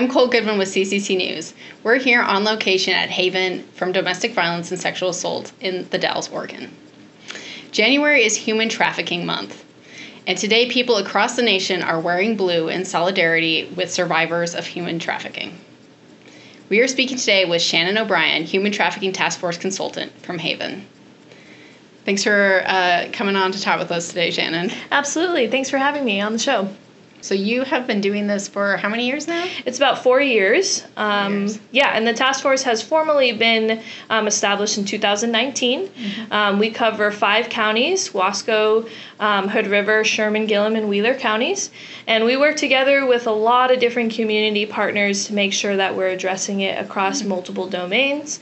I'm Cole Goodwin with CCC News. We're here on location at Haven from Domestic Violence and Sexual Assault in the Dalles, Oregon. January is Human Trafficking Month, and today people across the nation are wearing blue in solidarity with survivors of human trafficking. We are speaking today with Shannon O'Brien, Human Trafficking Task Force Consultant from Haven. Thanks for coming on to talk with us today, Shannon. Absolutely. Thanks for having me on the show. So you have been doing this for how many years now? It's about 4 years. Yeah, and the task force has formally been established in 2019. Mm-hmm. We cover 5 counties: Wasco, Hood River, Sherman, Gillum, and Wheeler counties. And we work together with a lot of different community partners to make sure that we're addressing it across multiple domains.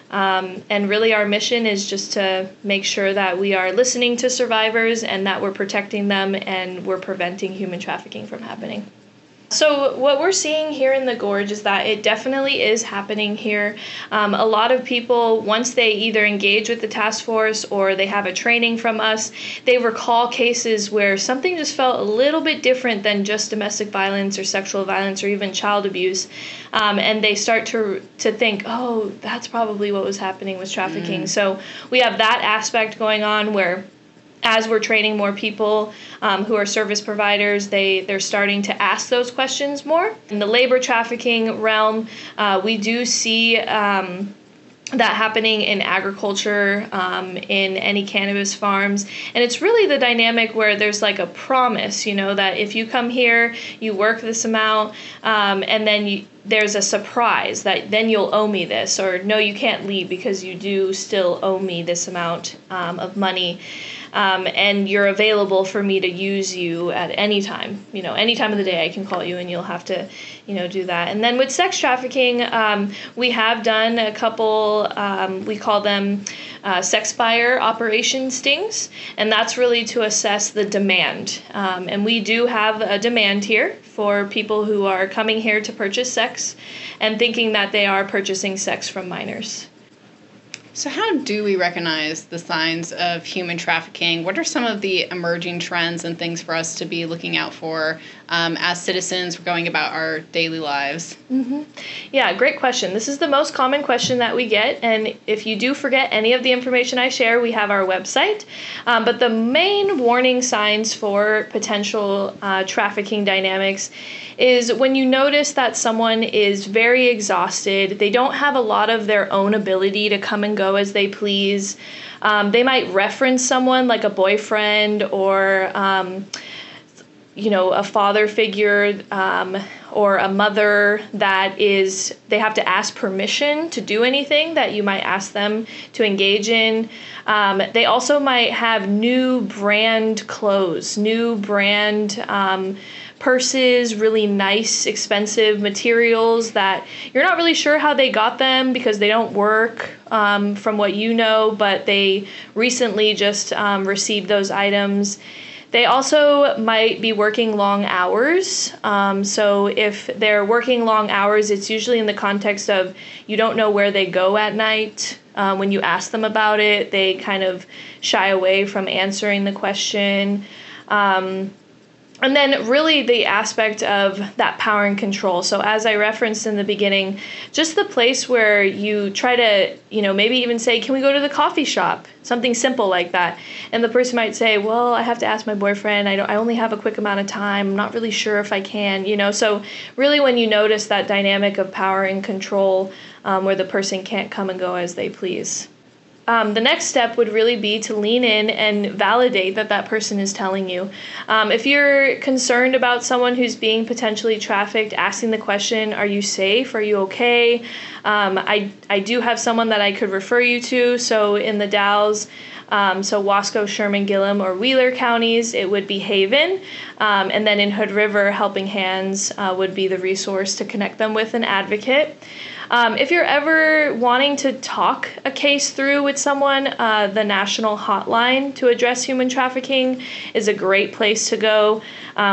And really our mission is just to make sure that we are listening to survivors and that we're protecting them and we're preventing human trafficking from happening. So what we're seeing here in the Gorge is that it definitely is happening here. A lot of people, once they either engage with the task force or they have a training from us, they recall cases where something just felt a little bit different than just domestic violence or sexual violence or even child abuse. And they start to think, oh, that's probably what was happening with trafficking. So we have that aspect going on where as we're training more people who are service providers, they're starting to ask those questions more. In the labor trafficking realm, we do see that happening in agriculture, in any cannabis farms. And it's really the dynamic where there's like a promise, that if you come here, you work this amount, and then there's a surprise that then you'll owe me this, or no, you can't leave because you do still owe me this amount of money. And you're available for me to use you at any time. Any time of the day I can call you and you'll have to, do that. And then with sex trafficking, we have done a couple, we call them sex buyer operation stings, and that's really to assess the demand. And we do have a demand here for people who are coming here to purchase sex and thinking that they are purchasing sex from minors. So how do we recognize the signs of human trafficking? What are some of the emerging trends and things for us to be looking out for as citizens going about our daily lives? Mm-hmm. Yeah, great question. This is the most common question that we get. And if you do forget any of the information I share, we have our website. But the main warning signs for potential trafficking dynamics is when you notice that someone is very exhausted, they don't have a lot of their own ability to come and go as they please. They might reference someone like a boyfriend or a father figure or a mother that they have to ask permission to do anything that you might ask them to engage in. They also might have new brand clothes, new brand purses, really nice, expensive materials that you're not really sure how they got them because they don't work from what you know, but they recently just received those items. They also might be working long hours. So if they're working long hours, it's usually in the context of you don't know where they go at night. When you ask them about it, they kind of shy away from answering the question. And then really the aspect of that power and control. So as I referenced in the beginning, just the place where you try to, maybe even say, can we go to the coffee shop? Something simple like that. And the person might say, well, I have to ask my boyfriend. I only have a quick amount of time. I'm not really sure if I can, So really when you notice that dynamic of power and control where the person can't come and go as they please. The next step would really be to lean in and validate that person is telling you. If you're concerned about someone who's being potentially trafficked, asking the question, are you safe? Are you okay? I do have someone that I could refer you to. So in the Dalles, so Wasco, Sherman, Gillum, or Wheeler counties, it would be Haven. And then in Hood River, Helping Hands would be the resource to connect them with an advocate. If you're ever wanting to talk a case through with someone, the national hotline to address human trafficking is a great place to go.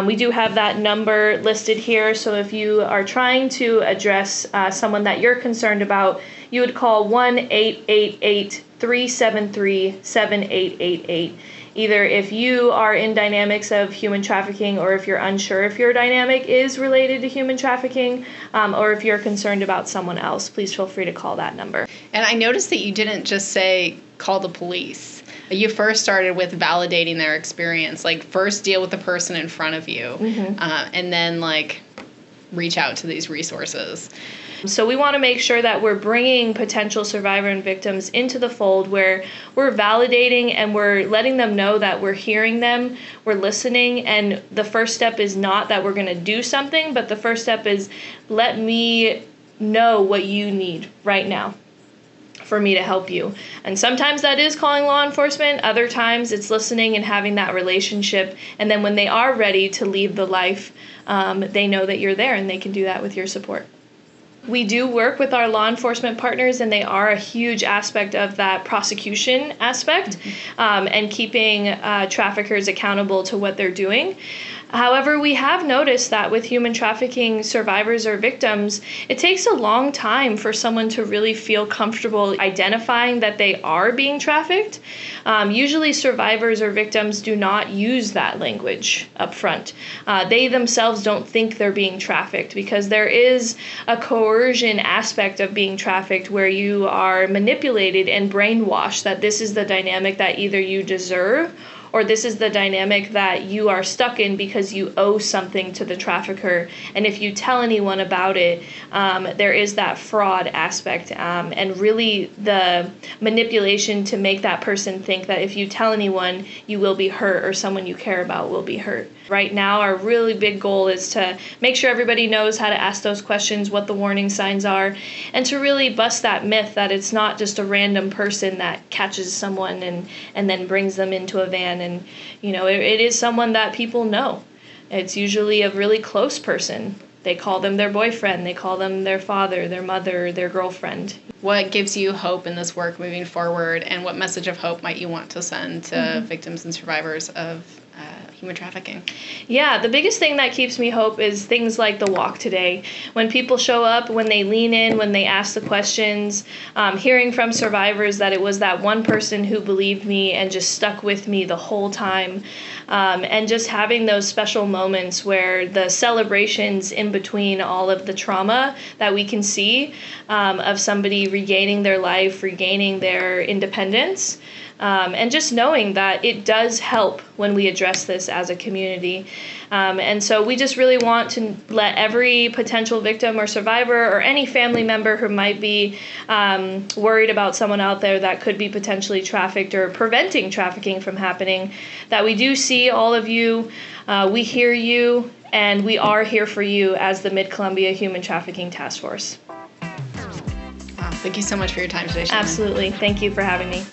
We do have that number listed here, so if you are trying to address someone that you're concerned about, you would call 1-888-373-7888. either if you are in dynamics of human trafficking, or if you're unsure if your dynamic is related to human trafficking, or if you're concerned about someone else, please feel free to call that number. And I noticed that you didn't just say call the police. You first started with validating their experience. Like, first deal with the person in front of you, and then, like, reach out to these resources. So we want to make sure that we're bringing potential survivor and victims into the fold, where we're validating and we're letting them know that we're hearing them, we're listening, and the first step is not that we're going to do something, but the first step is let me know what you need right now for me to help you. And sometimes that is calling law enforcement. Other times it's listening and having that relationship. And then when they are ready to leave the life, they know that you're there, and they can do that with your support. We do work with our law enforcement partners, and they are a huge aspect of that prosecution aspect, and keeping traffickers accountable to what they're doing. However, we have noticed that with human trafficking survivors or victims, it takes a long time for someone to really feel comfortable identifying that they are being trafficked. Usually survivors or victims do not use that language up front. They themselves don't think they're being trafficked, because there is a coercion aspect of being trafficked where you are manipulated and brainwashed that this is the dynamic that either you deserve, or this is the dynamic that you are stuck in because you owe something to the trafficker. And if you tell anyone about it, there is that fraud aspect, and really the manipulation to make that person think that if you tell anyone, you will be hurt, or someone you care about will be hurt. Right now, our really big goal is to make sure everybody knows how to ask those questions, what the warning signs are, and to really bust that myth that it's not just a random person that catches someone and then brings them into a van. And, it is someone that people know. It's usually a really close person. They call them their boyfriend, they call them their father, their mother, their girlfriend. What gives you hope in this work moving forward, and what message of hope might you want to send to victims and survivors of human trafficking? Yeah, the biggest thing that keeps me hope is things like the walk today. When people show up, when they lean in, when they ask the questions, hearing from survivors that it was that one person who believed me and just stuck with me the whole time, and just having those special moments where the celebrations in between all of the trauma that we can see, of somebody regaining their life, regaining their independence, and just knowing that it does help when we address this as a community. And so we just really want to let every potential victim or survivor, or any family member who might be worried about someone out there that could be potentially trafficked, or preventing trafficking from happening, that we do see all of you, we hear you, and we are here for you as the Mid-Columbia Human Trafficking Task Force. Wow, thank you so much for your time today, Shannon. Absolutely. Thank you for having me.